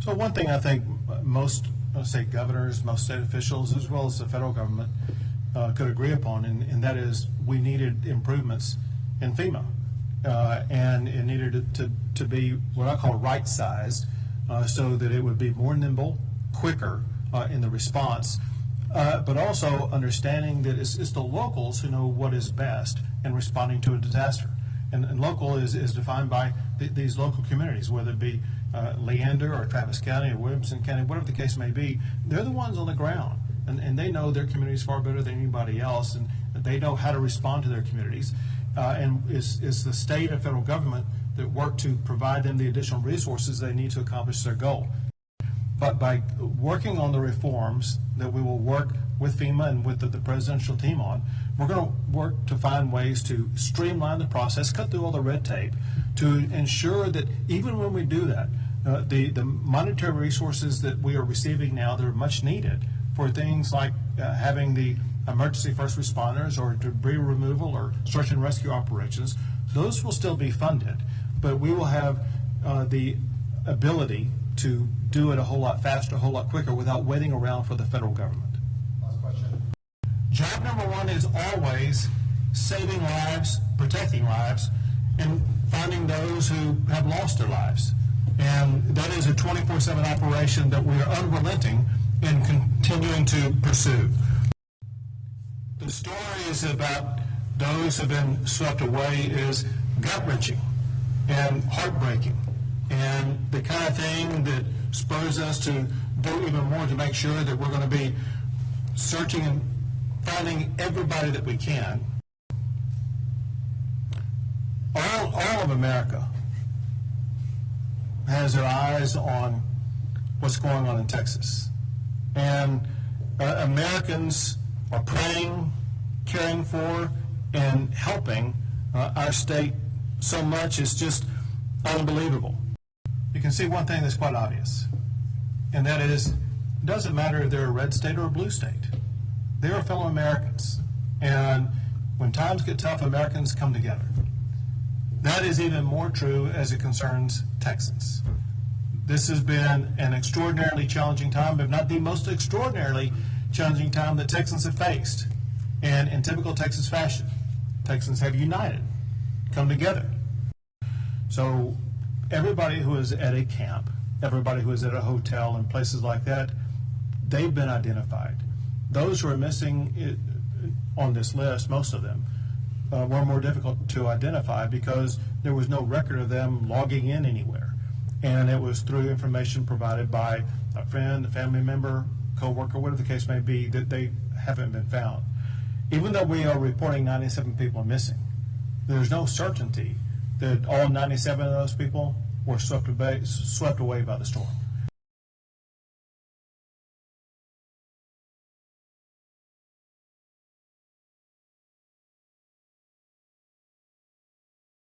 So one thing I think most state governors, most state officials, as well as the federal government could agree upon, and that is we needed improvements in FEMA. And it needed to be what I call right-sized so that it would be more nimble, quicker in the response, but also understanding that it's the locals who know what is best in responding to a disaster. And local is defined by these local communities, whether it be Leander or Travis County or Williamson County, whatever the case may be. They're the ones on the ground, and they know their communities far better than anybody else, and they know how to respond to their communities. And it's the state and federal government that work to provide them the additional resources they need to accomplish their goal. But by working on the reforms that we will work with FEMA and with the presidential team on, we're going to work to find ways to streamline the process, cut through all the red tape, to ensure that even when we do that, the monetary resources that we are receiving now that are much needed for things like having the emergency first responders or debris removal or search and rescue operations, those will still be funded, but we will have the ability to do it a whole lot faster, a whole lot quicker without waiting around for the federal government. Last question. Job number one is always saving lives, protecting lives, and finding those who have lost their lives. And that is a 24/7 operation that we are unrelenting in continuing to pursue. The story is about those who have been swept away is gut-wrenching and heartbreaking, and the kind of thing that spurs us to do even more to make sure that we're going to be searching and finding everybody that we can. All of America has their eyes on what's going on in Texas, and Americans are praying, caring for, and helping our state so much. It's just unbelievable. You can see one thing that's quite obvious, and that is, it doesn't matter if they're a red state or a blue state. They are fellow Americans, and when times get tough, Americans come together. That is even more true as it concerns Texans. This has been an extraordinarily challenging time, if not the most extraordinarily challenging time that Texans have faced. And in typical Texas fashion, Texans have united, come together. So everybody who is at a camp, everybody who is at a hotel and places like that, they've been identified. Those who are missing on this list, most of them, were more difficult to identify because there was no record of them logging in anywhere. And it was through information provided by a friend, a family member, co-worker, whatever the case may be, that they haven't been found. Even though we are reporting 97 people missing, there's no certainty that all 97 of those people were swept away by the storm.